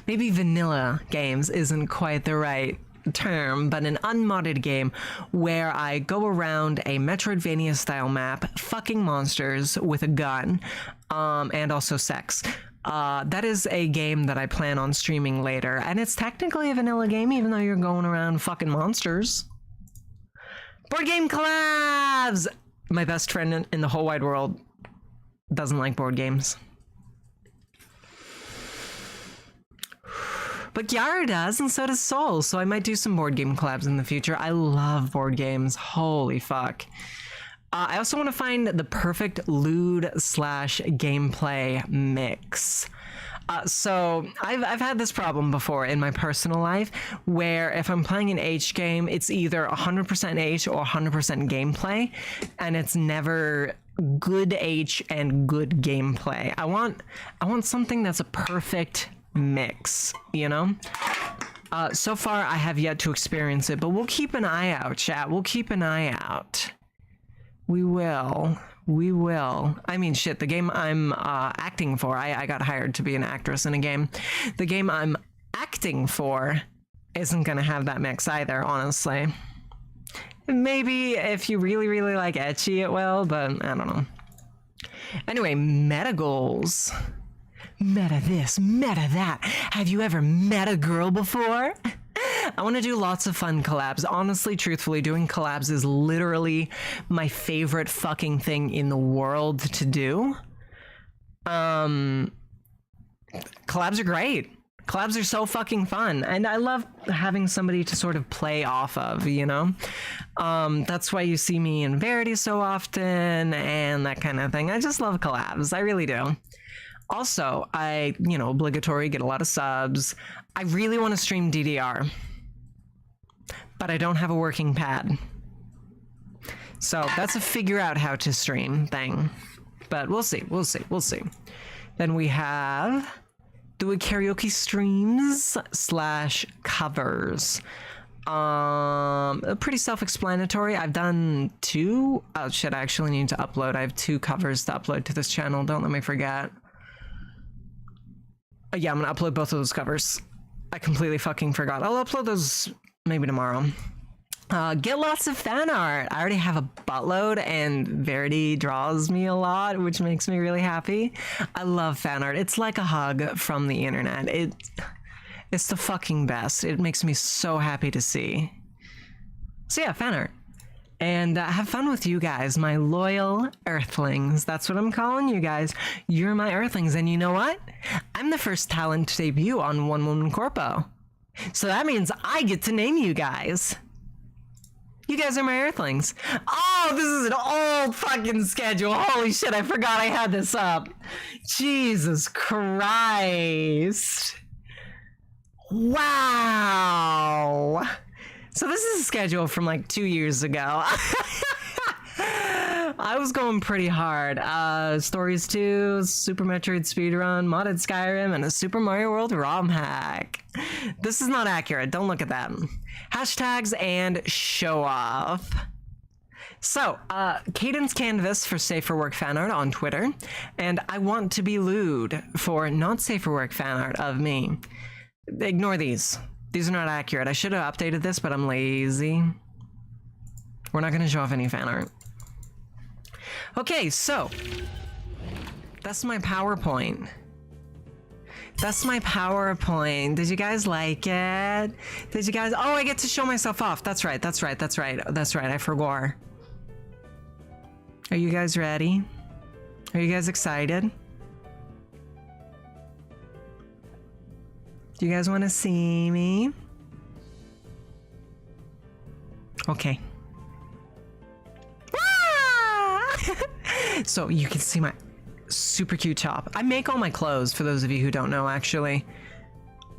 Maybe vanilla games isn't quite the right term, but an unmodded game where I go around a Metroidvania style map, fucking monsters with a gun, and also sex. That is a game that I plan on streaming later, and it's technically a vanilla game even though you're going around fucking monsters. Board game collabs! My best friend in the whole wide world doesn't like board games. But Yara does, and so does Soul, so I might do some board game collabs in the future. I love board games. Holy fuck. I also want to find the perfect lewd / gameplay mix. So I've had this problem before in my personal life where if I'm playing an H game, it's either 100% H or 100% gameplay, and it's never good H and good gameplay. I want something that's a perfect mix, you know? So far I have yet to experience it, but we'll keep an eye out, chat. We'll keep an eye out. We will. I mean, shit, the game I'm acting for, I got hired to be an actress in a game. The game I'm acting for isn't gonna have that mix either, honestly. Maybe if you really, really like ecchi, it will, but I don't know. Anyway, meta goals. Meta this, meta that. Have you ever met a girl before? I want to do lots of fun collabs. Honestly, truthfully, doing collabs is literally my favorite fucking thing in the world to do. Collabs are great. Collabs are so fucking fun, and I love having somebody to sort of play off of, you know? That's why you see me in Verity so often and that kind of thing. I just love collabs. I really do. Also, I, you know, obligatory, get a lot of subs. I really want to stream DDR, but I don't have a working pad. So that's a figure out how to stream thing. But we'll see. Then we have do a karaoke streams / covers. Pretty self-explanatory. I've done 2. Oh shit, I actually need to upload. I have 2 covers to upload to this channel. Don't let me forget. Yeah, I'm gonna upload both of those covers. I completely fucking forgot. I'll upload those maybe tomorrow. Get lots of fan art. I already have a buttload, and Verity draws me a lot, which makes me really happy. I love fan art. It's like a hug from the internet. It's the fucking best. It makes me so happy to see. So yeah, fan art. And have fun with you guys, my loyal earthlings. That's what I'm calling you guys. You're my earthlings, and you know what? I'm the first talent to debut on One Woman Corpo. So that means I get to name you guys. You guys are my earthlings. Oh, this is an old fucking schedule. Holy shit, I forgot I had this up. Jesus Christ. Wow. So this is a schedule from like 2 years ago. I was going pretty hard. Stories 2, Super Metroid Speedrun, modded Skyrim, and a Super Mario World ROM hack. This is not accurate. Don't look at that. Hashtags and show off. So, Cadence Canvas for Safe for Work fan art on Twitter, and I want to be lewd for not safe for work fan art of me. Ignore these. These are not accurate. I should have updated this, but I'm lazy. We're not going to show off any fan art. Okay, so that's my PowerPoint. That's my PowerPoint. Did you guys like it? Did you guys? Oh, I get to show myself off. That's right. I forgot. Are you guys ready? Are you guys excited? Do you guys want to see me? Okay. So you can see my super cute top. I make all my clothes, for those of you who don't know, actually.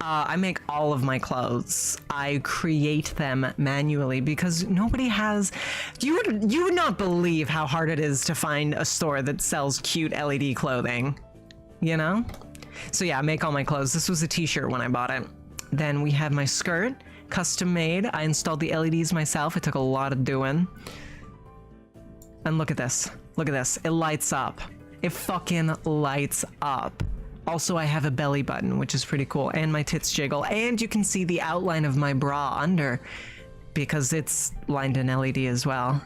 I make all of my clothes. I create them manually because nobody has. You would not believe how hard it is to find a store that sells cute LED clothing. You know? So yeah, I make all my clothes. This was a t-shirt when I bought it. Then we have my skirt, custom made. I installed the LEDs myself. It took a lot of doing. And look at this. Look at this. It lights up. It fucking lights up. Also, I have a belly button, which is pretty cool, and my tits jiggle, and you can see the outline of my bra under because it's lined in LED as well.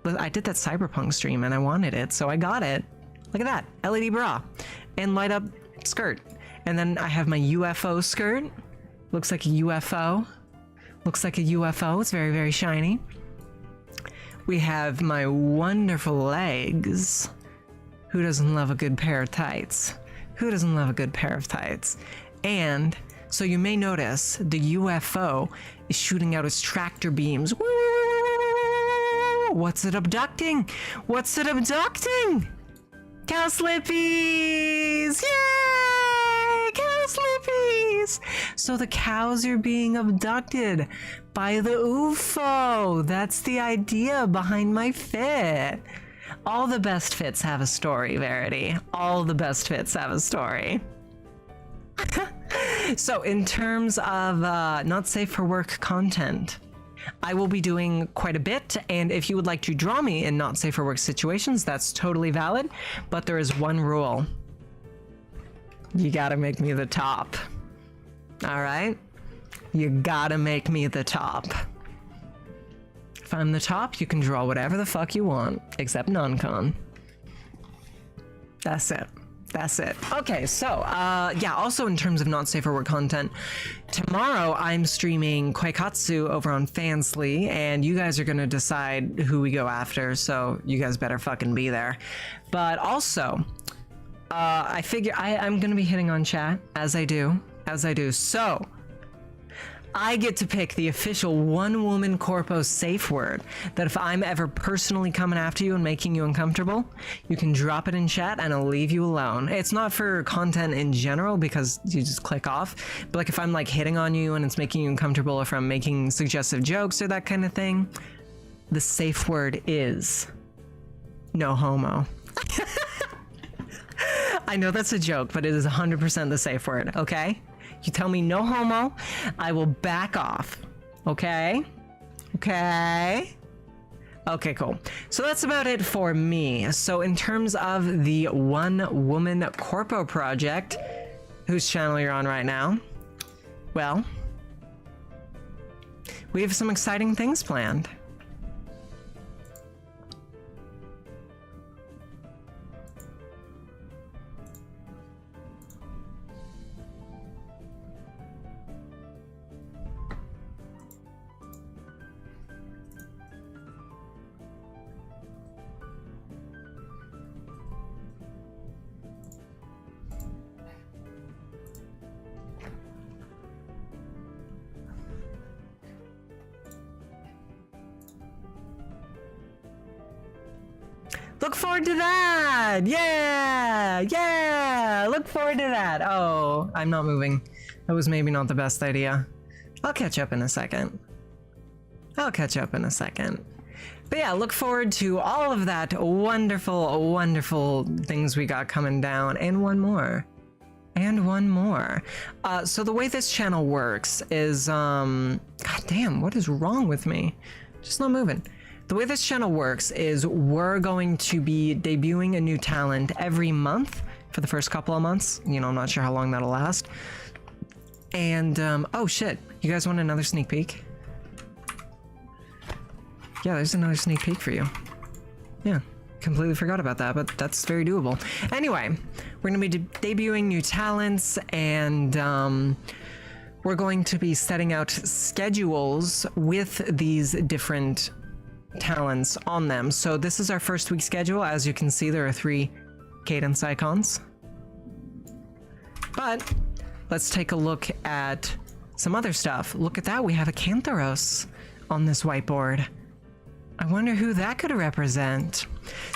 But I did that Cyberpunk stream and I wanted it, so I got it. Look at that, LED bra and light up skirt. And then I have my UFO skirt. Looks like a UFO. Looks like a UFO. It's very, very shiny. We have my wonderful legs. Who doesn't love a good pair of tights? Who doesn't love a good pair of tights? And so you may notice the UFO is shooting out its tractor beams. What's it abducting? What's it abducting? Cow slippies! Yay! Cow slippies! So the cows are being abducted by the UFO. That's the idea behind my fit. All the best fits have a story, Verity. All the best fits have a story. So in terms of not safe for work content, I will be doing quite a bit, and if you would like to draw me in not safe for work situations, that's totally valid, but there is one rule. You gotta make me the top. All right? You gotta make me the top. If I'm the top, you can draw whatever the fuck you want, except non-con. That's it. That's it. Okay, so, yeah, also in terms of not safe for work content, tomorrow I'm streaming Kwaikatsu over on Fansly, and you guys are gonna decide who we go after, so you guys better fucking be there. But also, I figure I'm gonna be hitting on chat, as I do, so I get to pick the official one-woman corpo safe word that if I'm ever personally coming after you and making you uncomfortable, you can drop it in chat and I'll leave you alone. It's not for content in general because you just click off, but like if I'm like hitting on you and it's making you uncomfortable, or if I'm making suggestive jokes or that kind of thing, the safe word is no homo. I know that's a joke, but it is 100% the safe word, okay? You tell me no homo, I will back off. Okay? Okay? Okay, cool. So that's about it for me. So in terms of the One Woman Corpo project, whose channel you're on right now, well, we have some exciting things planned. Look forward to that! Yeah! Yeah! Look forward to that! Oh, I'm not moving. That was maybe not the best idea. I'll catch up in a second. But yeah, look forward to all of that wonderful, wonderful things we got coming down, and one more. So the way this channel works is, God damn, what is wrong with me? Just not moving. The way this channel works is we're going to be debuting a new talent every month for the first couple of months. You know, I'm not sure how long that'll last. And, oh shit, you guys want another sneak peek? Yeah, there's another sneak peek for you. Yeah, completely forgot about that, but that's very doable. Anyway, we're gonna be debuting new talents, and, we're going to be setting out schedules with these different talents on them. So this is our first week schedule. As you can see, there are 3 cadence icons. But let's take a look at some other stuff. Look at that, we have a Cantharos on this whiteboard. I wonder who that could represent.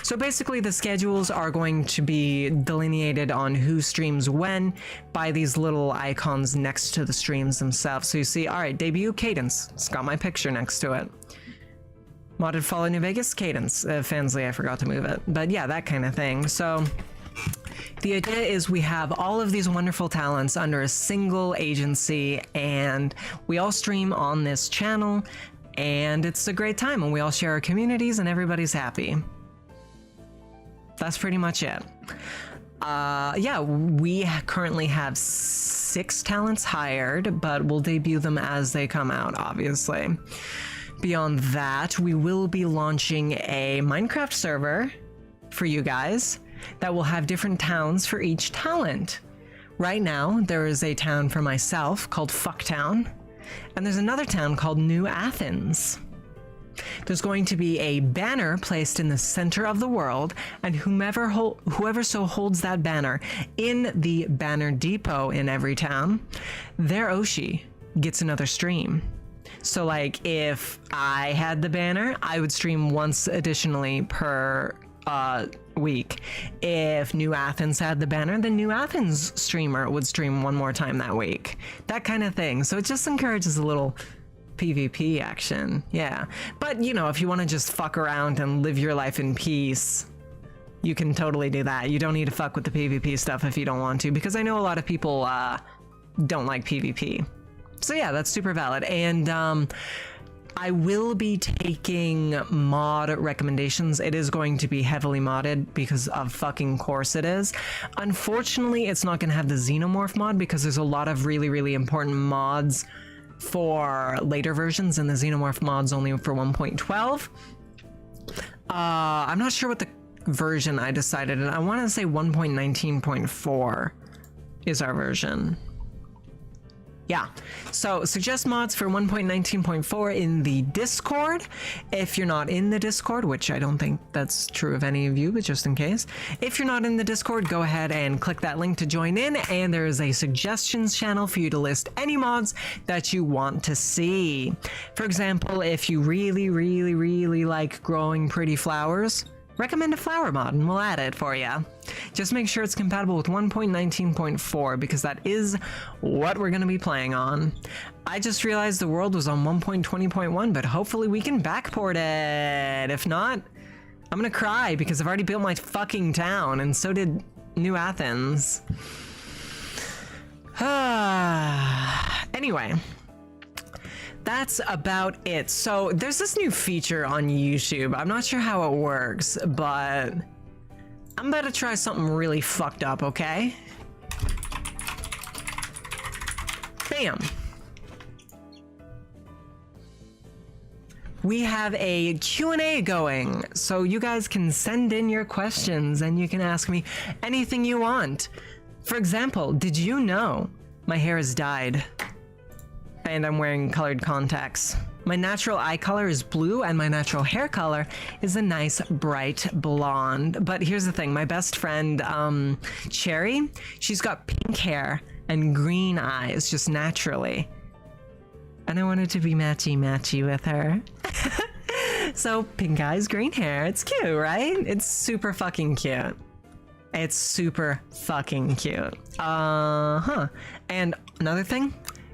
So basically the schedules are going to be delineated on who streams when by these little icons next to the streams themselves. So you see, all right, debut Cadence. It's got my picture next to it. Modded Fall in New Vegas, Cadence. Fansly, I forgot to move it. But yeah, that kind of thing. So the idea is we have all of these wonderful talents under a single agency, and we all stream on this channel, and it's a great time, and we all share our communities, and everybody's happy. That's pretty much it. Yeah, we currently have 6 talents hired, but we'll debut them as they come out, obviously. Beyond that, we will be launching a Minecraft server for you guys that will have different towns for each talent. Right now, there is a town for myself called Fucktown, and there's another town called New Athens. There's going to be a banner placed in the center of the world, and whoever so holds that banner in the banner depot in every town, their Oshi gets another stream. So like if I had the banner, I would stream once additionally per week. If New Athens had the banner, the New Athens streamer would stream one more time that week. That kind of thing. So it just encourages a little PvP action. Yeah. But you know, if you want to just fuck around and live your life in peace, you can totally do that. You don't need to fuck with the PvP stuff if you don't want to, because I know a lot of people don't like PvP. So yeah, that's super valid. And I will be taking mod recommendations. It is going to be heavily modded because of fucking course it is. Unfortunately, it's not going to have the Xenomorph mod because there's a lot of really, really important mods for later versions, and the Xenomorph mod's only for 1.12. I'm not sure what the version I decided, and I want to say 1.19.4 is our version. Yeah, so suggest mods for 1.19.4 in the Discord. If you're not in the Discord, which I don't think that's true of any of you, but just in case. If you're not in the Discord, go ahead and click that link to join in, and there is a suggestions channel for you to list any mods that you want to see. For example, if you really, really, really like growing pretty flowers, recommend a flower mod and we'll add it for you. Just make sure it's compatible with 1.19.4 because that is what we're going to be playing on. I just realized the world was on 1.20.1, but hopefully we can backport it. If not, I'm going to cry because I've already built my fucking town, and so did New Athens. Anyway. That's about it. So there's this new feature on YouTube. I'm not sure how it works, but I'm about to try something really fucked up, okay? Bam. We have a Q&A going, so you guys can send in your questions and you can ask me anything you want. For example, did you know my hair is dyed? And I'm wearing colored contacts. My natural eye color is blue, and my natural hair color is a nice bright blonde. But here's the thing, my best friend, Cherry, she's got pink hair and green eyes, just naturally. And I wanted to be matchy-matchy with her. So, pink eyes, green hair, it's cute, right? It's super fucking cute. It's super fucking cute. And another thing,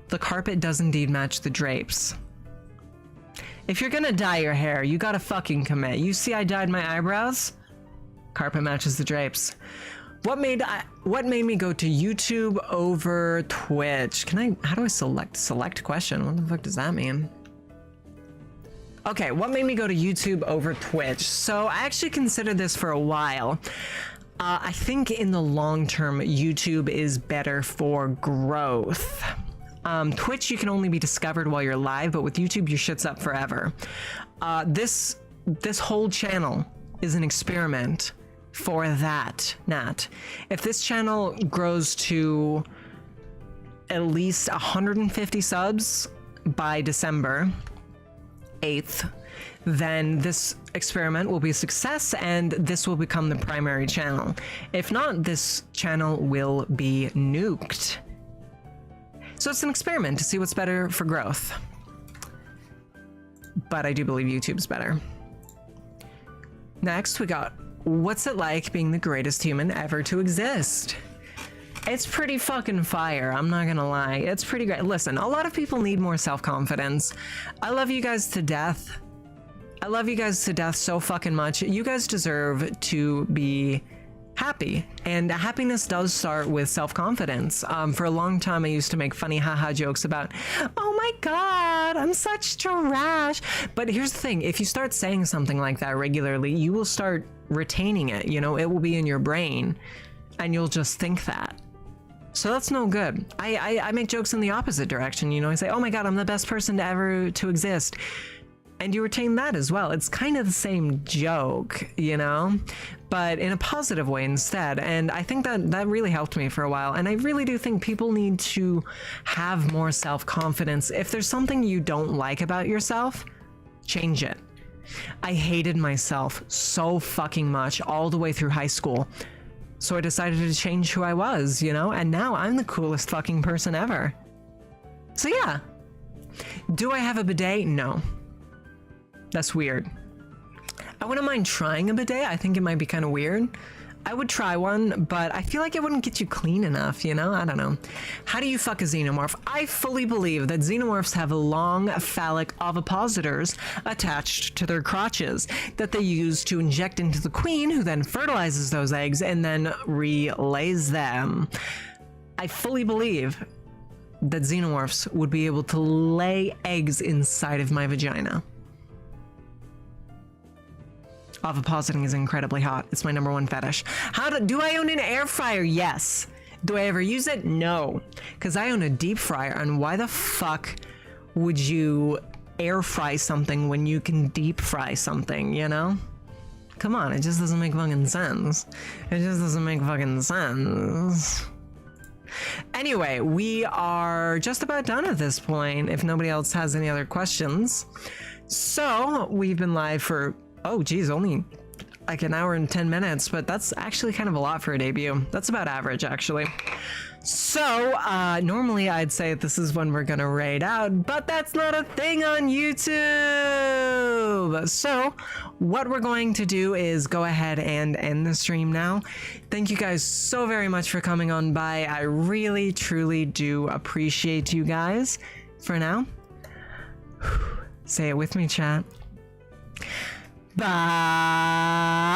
the carpet does indeed match the drapes. If you're gonna dye your hair, you gotta fucking commit. You see I dyed my eyebrows? Carpet matches the drapes. What made me go to YouTube over Twitch? How do I select question? What the fuck does that mean? Okay, what made me go to YouTube over Twitch? So I actually considered this for a while. I think in the long term, YouTube is better for growth. Twitch, you can only be discovered while you're live, but with YouTube, your shit's up forever. This whole channel is an experiment for that, Nat. If this channel grows to at least 150 subs by December 8th, then this experiment will be a success and this will become the primary channel. If not, this channel will be nuked. So it's an experiment to see what's better for growth. But I do believe YouTube's better. Next, we got, what's it like being the greatest human ever to exist? It's pretty fucking fire, I'm not gonna lie. It's pretty great. Listen, a lot of people need more self-confidence. I love you guys to death. I love you guys to death so fucking much. You guys deserve to be happy, and happiness does start with self-confidence. For a long time, I used to make funny haha jokes about, oh my god, I'm such trash. But here's the thing, if you start saying something like that regularly, you will start retaining it, you know, it will be in your brain, and you'll just think that. So that's no good. I make jokes in the opposite direction, you know, I say, oh my god, I'm the best person to ever to exist. And you retain that as well. It's kind of the same joke, you know, but in a positive way instead. And I think that really helped me for a while. And I really do think people need to have more self-confidence. If there's something you don't like about yourself, change it. I hated myself so fucking much all the way through high school. So I decided to change who I was, you know, and now I'm the coolest fucking person ever. So yeah. Do I have a bidet? No. That's weird. I wouldn't mind trying a bidet. I think it might be kind of weird. I would try one, but I feel like it wouldn't get you clean enough, you know? I don't know. How do you fuck a xenomorph? I fully believe that xenomorphs have long phallic ovipositors attached to their crotches that they use to inject into the queen, who then fertilizes those eggs and then relays them. I fully believe that xenomorphs would be able to lay eggs inside of my vagina. Ovipositing is incredibly hot. It's my #1 fetish. Do I own an air fryer? Yes. Do I ever use it? No. Because I own a deep fryer, and why the fuck would you air fry something when you can deep fry something, you know? Come on, it just doesn't make fucking sense. It just doesn't make fucking sense. Anyway, we are just about done at this point, if nobody else has any other questions. So, we've been live for, oh geez, only like an hour and 10 minutes, but that's actually kind of a lot for a debut. That's about average, actually. So, normally I'd say this is when we're gonna raid out, but that's not a thing on YouTube! So, what we're going to do is go ahead and end the stream now. Thank you guys so very much for coming on by. I really, truly do appreciate you guys. For now, say it with me, chat. Bye!